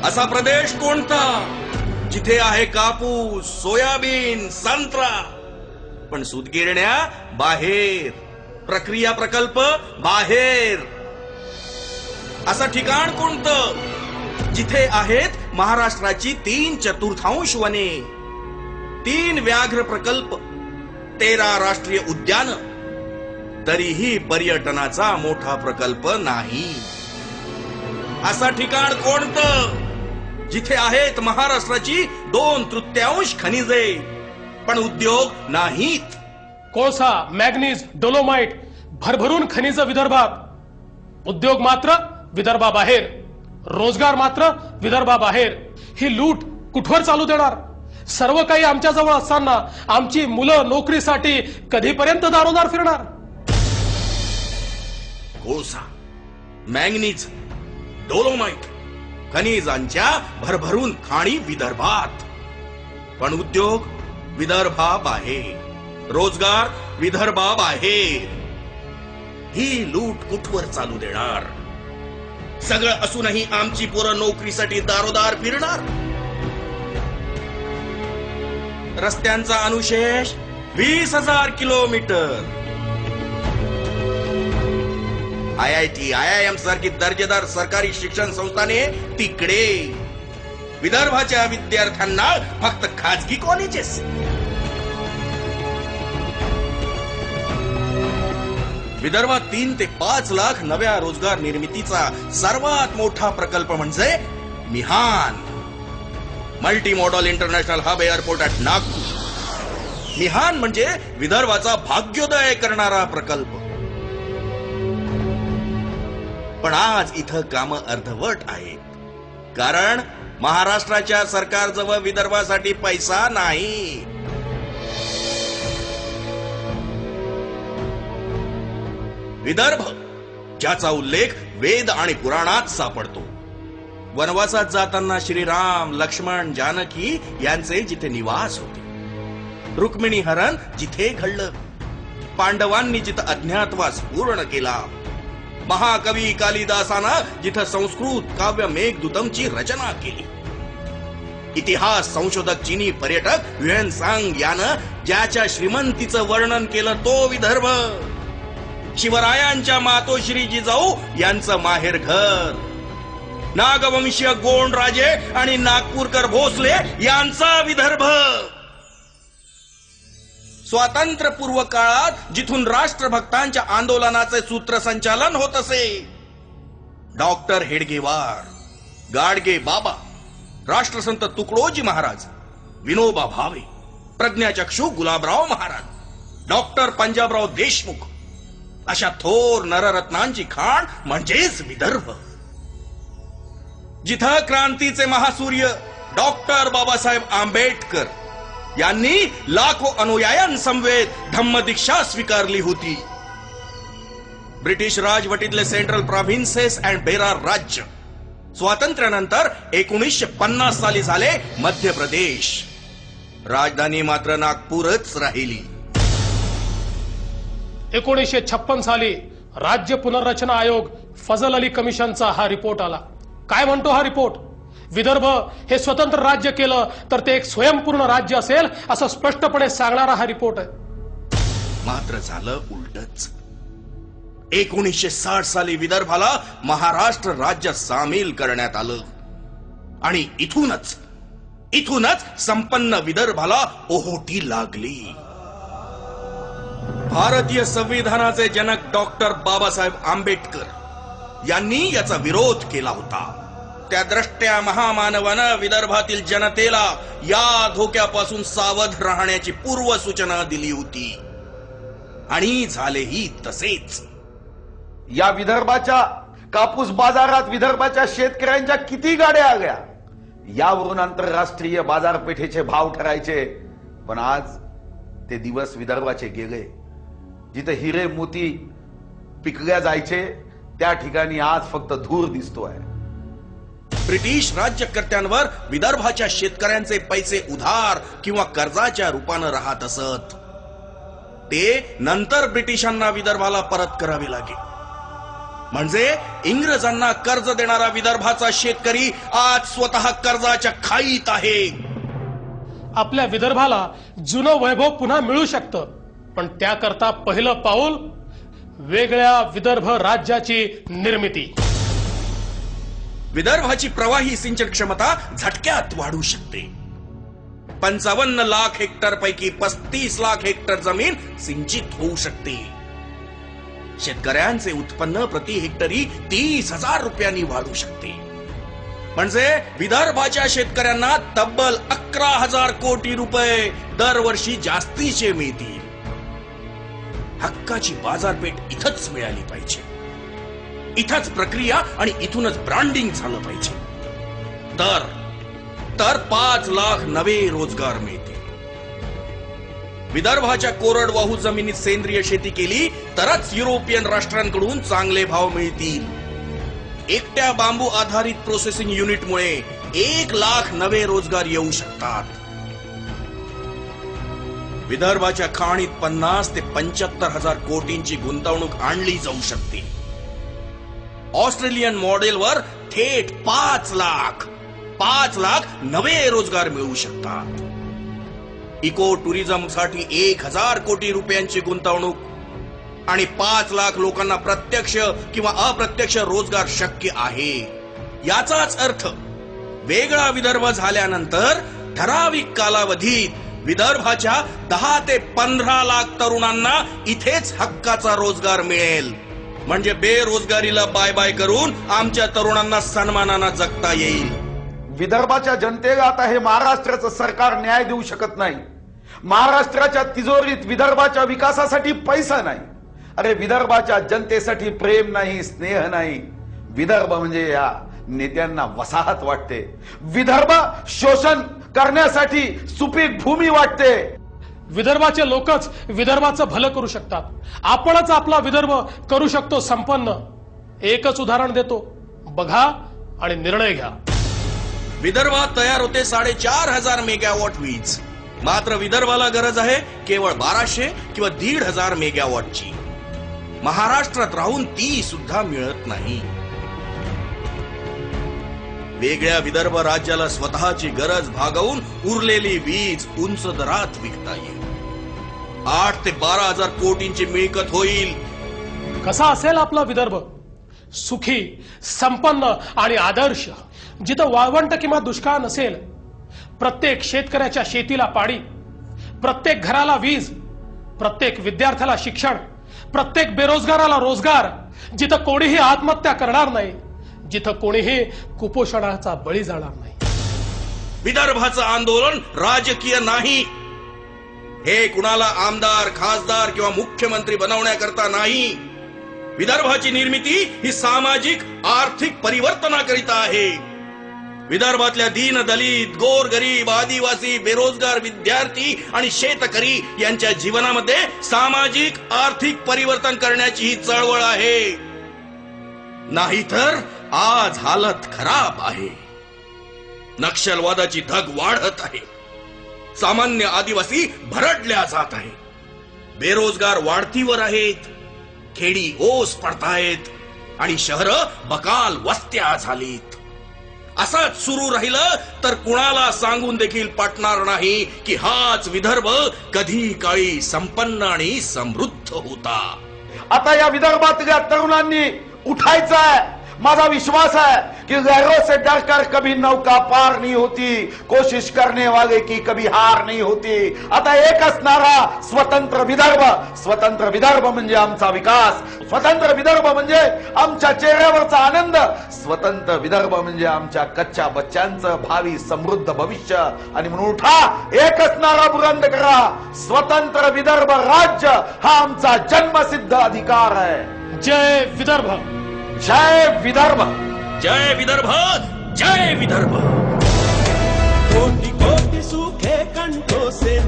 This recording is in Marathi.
असा प्रदेश कोणता जिथे आहे कापूस, सोयाबीन, संत्रा, पण सूतगिरण्या बाहेर, प्रक्रिया प्रकल्प बाहेर? असं ठिकाण कोणतं जिथे आहेत महाराष्ट्राची 3/4 वने, 3 व्याघ्र प्रकल्प, 13 राष्ट्रीय उद्यान, तरीही पर्यटनाचा मोठा प्रकल्प नाही? असं ठिकाण कोणतं जिथे आहेत महाराष्ट्राची 2/3 खनिजे, पण उद्योग नाहीत? कोळसा, मॅग्नीज, डोलोमाइट, भरभरून खनिज विदर्भात, उद्योग मात्र विदर्भाबाहेर, रोजगार मात्र विदर्भाबाहेर. ही लूट कुठवर चालू देणार? सर्व काही आमच्या जवळ असताना आमची मुलं नोकरीसाठी कधीपर्यंत दारोदार फिरणार? कोळसा, मॅंगनीज, डोलोमाइट, खनिजांच्या भरभरून खाणी विदर्भात, पण उद्योग विदर्भाबाहेर, रोजगार विदर्भाबाहेर. ही लूट कुठवर चालू देणार? सगळं असूनही आमची पोरं नोकरीसाठी दारोदार फिरणार? रस्त्यांचा अनुशेष 20,000 किलोमीटर. IIT, IIM सारखी दर्जेदार सरकारी शिक्षण संस्थाने तिकडे. विदर्भाच्या विद्यार्थ्यांना फक्त खाजगी कॉलेजेस. विदर्भात 3 ते 5 लाख नव्या रोजगार निर्मितीचा सर्वात मोठा प्रकल्प म्हणजे मिहान, multi modal international hub airport at Nagpur. मिहान म्हणजे विदर्भाचा भाग्योदय करणारा प्रकल्प. पण आज इथं कामं अर्धवट आहेत, कारण महाराष्ट्राच्या सरकारजवळ विदर्भासाठी पैसा नाही. विदर्भ ज्याचा उल्लेख वेद आणि पुराणात सापडतो. वनवासात जाताना श्रीराम, लक्ष्मण, जानकी यांचे जिथे निवास होते, रुक्मिणी हरण जिथे घडलं, पांडवांनी जिथं अज्ञातवास पूर्ण केला, महाकवी कालिदासानं जिथं संस्कृत काव्य मेघदूतमची रचना केली, इतिहास संशोधक चीनी पर्यटक युएन सांग यानं ज्याच्या श्रीमंतीचं वर्णन केलं तो विदर्भ. शिवरायांच्या मातोश्री जिजाऊ यांचं माहेर घर, नागवंशीय गोंड राजे आणि नागपूरकर भोसले यांचा विदर्भ. स्वातंत्र्यपूर्व काळात जिथून राष्ट्रभक्तांच्या आंदोलनाचे सूत्रसंचालन होत असे, डॉक्टर हेडगेवार, गाडगे बाबा, राष्ट्रसंत तुकडोजी महाराज, विनोबा भावे, प्रज्ञाचक्षू गुलाबराव महाराज, डॉक्टर पंजाबराव देशमुख अशा थोर नररत्नांची खाण म्हणजेच विदर्भ. जिथं क्रांतीचे महासूर्य डॉक्टर बाबासाहेब आंबेडकर यांनी लाखो अनुयायांसमवेत धम्मदीक्षा स्वीकारली होती. British राजवटीतले central provinces and Berar राज्य स्वातंत्र्यानंतर 1950 साली झाले मध्य प्रदेश. राजधानी मात्र नागपूरच राहिली. 1956 साली राज्य पुनर्रचना आयोग फजल अली कमिशनचा हा रिपोर्ट आला. काय म्हणतो हा रिपोर्ट? विदर्भ हे स्वतंत्र राज्य केलं तर ते एक स्वयंपूर्ण राज्य असेल असं स्पष्टपणे सांगणारा हा रिपोर्ट आहे. मात्र झालं उलटच. 1960 साली विदर्भाला महाराष्ट्र राज्यात सामील करण्यात आलं आणि इथूनच संपन्न विदर्भाला ओहोटी लागली. भारतीय संविधानाचे जनक डॉक्टर बाबासाहेब आंबेडकर यांनी याचा विरोध केला होता. त्या द्रष्ट्या महामानवानं विदर्भातील जनतेला या धोक्यापासून सावध राहण्याची पूर्व सूचना दिली होती आणि झालेही तसेच. या विदर्भाच्या कापूस बाजारात विदर्भाच्या शेतकऱ्यांच्या किती गाड्या आल्या, यावरून आंतरराष्ट्रीय बाजारपेठेचे भाव ठरायचे. पण आज ते दिवस विदर्भाचे गेले. जिथे हिरे मोती पिकल्या जायचे त्या ठिकाणी आज फक्त धूर दिसतोय. ब्रिटिश राज्यकर्त्यांवर विदर्भाच्या शेतकऱ्यांचे पैसे उधार किंवा कर्जाच्या रूपानं राहत असत. ते नंतर ब्रिटिशांना विदर्भाला परत करावे लागेल. म्हणजे इंग्रजांना कर्ज देणारा विदर्भाचा शेतकरी आज स्वतः कर्जाच्या खाईत आहे. आपल्या विदर्भाला जुनं वैभव पुन्हा मिळू शकतं, पण त्याकरता पहिलं पाऊल वेगळ्या विदर्भ राज्याची निर्मिती. विदर्भाची प्रवाही सिंचन क्षमता झटक्यात वाढू शकते. 55 लाख हेक्टर पैकी 35 लाख हेक्टर जमीन सिंचित होऊ शकते. शेतकऱ्यांचे उत्पन्न प्रति हेक्टरी 30,000 रुपयांनी वाढू शकते. म्हणजे विदर्भाच्या शेतकऱ्यांना तब्बल 11,000 कोटी रुपये दरवर्षी जास्तीचे मिळतील. हक्काची बाजारपेठ इथंच मिळाली पाहिजे, इथंच प्रक्रिया आणि इथूनच ब्रँडिंग झालं पाहिजे. तर 5 लाख नवे रोजगार मिळतील. विदर्भाच्या कोरडवाहू जमिनीत सेंद्रिय शेती केली तरच युरोपियन राष्ट्रांकडून चांगले भाव मिळतील. एकट्या बांबू आधारित प्रोसेसिंग युनिटमुळे 1 लाख नवे रोजगार येऊ शकतात. विदर्भाच्या खाणीत 50 ते 75,000 कोटींची गुंतवणूक आणली जाऊ शकते. ऑस्ट्रेलियन मॉडेलवर थेट 5 लाख नवे रोजगार मिळू शकतात. इको टुरिझम साठी 1,000 कोटी रुपयांची गुंतवणूक आणि 5 लाख लोकांना प्रत्यक्ष किंवा अप्रत्यक्ष रोजगार शक्य आहे. याचाच अर्थ वेगळा विदर्भ झाल्यानंतर ठराविक कालावधीत विदर्भाच्या 10 ते 15 लाख तरुणांना इथेच हक्काचा रोजगार मिळेल. म्हणजे बेरोजगारीला बाय बाय करून आमच्या तरुणांना सन्मानानं जगता येईल. विदर्भाच्या जनतेला आता हे महाराष्ट्राचं सरकार न्याय देऊ शकत नाही. महाराष्ट्राच्या तिजोरीत विदर्भाच्या विकासासाठी पैसा नाही. अरे विदर्भाच्या जनतेसाठी प्रेम नाही, स्नेह नाही. विदर्भ म्हणजे या नेत्यांना वसाहत वाटते. विदर्भ शोषण करण्यासाठी सुपीक भूमी वाटते. विदर्भाचे लोकच विदर्भाचं भलं करू शकतात. आपणच आपला विदर्भ करू शकतो संपन्न. एकच उदाहरण देतो, बघा आणि निर्णय घ्या. विदर्भात तयार होते 4,500 मेगावॉट वीज. मात्र विदर्भाला गरज आहे केवळ 1200 किंवा 1,500 मेगावॉटची. महाराष्ट्रात राहून ती सुद्धा मिळत नाही. वेगळ्या विदर्भ राज्याला स्वतःची गरज भागवून उरलेली वीज उंच दरात विकता येईल. 8 ते 12,000 कोटींची मिळकत होईल. कसा असेल आपला विदर्भ? सुखी, संपन्न आणि आदर्श. जिथं वाळवंट किंवा दुष्काळ नसेल, प्रत्येक शेतकऱ्याच्या शेतीला पाणी, प्रत्येक घराला वीज, प्रत्येक विद्यार्थ्याला शिक्षण, प्रत्येक बेरोजगाराला रोजगार. जिथं कोणीही आत्महत्या करणार नाही, जिथं कोणीही कुपोषणाचा बळी जाणार नाही. विदर्भाचं आंदोलन राजकीय नाही. हे कुणाला आमदार, खासदार किंवा मुख्यमंत्री बनवण्याकरता नाही. विदर्भाची निर्मिती ही सामाजिक आर्थिक परिवर्तनाकरिता आहे. विदर्भातल्या दीन दलित, गोरगरीब, आदिवासी, बेरोजगार विद्यार्थी आणि शेतकरी यांच्या जीवनामध्ये सामाजिक आर्थिक परिवर्तन करण्याची ही चळवळ आहे. नाहीतर आज हालत खराब आहे. नक्षलवादाची धग वाढत आहे. सामान्य आदिवासी भरडल्या जात आहे. बेरोजगार वाढतीवर आहेत. खेडी ओस पडतायत आणि शहरं बकाल वस्त्या झालीत. असंच सुरू राहिलं तर कुणाला सांगून देखील पटणार नाही की हाच विदर्भ कधी काळी संपन्न आणि समृद्ध होता. आता या विदर्भातल्या तरुणांनी उठायचं आहे. माझा विश्वास है कि लहरों से डरकर कभी नौका पार नहीं होती, कोशिश करने वाले की कभी हार नहीं होती. आता एकच नारा, स्वतंत्र विदर्भ. स्वतंत्र विदर्भ म्हणजे आमचा विकास. स्वतंत्र विदर्भ म्हणजे आमच्या चेहऱ्यावरचा आनंद. स्वतंत्र विदर्भ म्हणजे आमच्या कच्च्या बच्चांचं भावी समृद्ध भविष्य. आणि म्हणून उठा, एकच नारा बुलंद करा, स्वतंत्र विदर्भ राज्य हा आमचा जन्मसिद्ध अधिकार है. जय विदर्भ, जय विदर्भ, जय विदर्भ, जय विदर्भ. कोटि कोटि सूखे कंठों से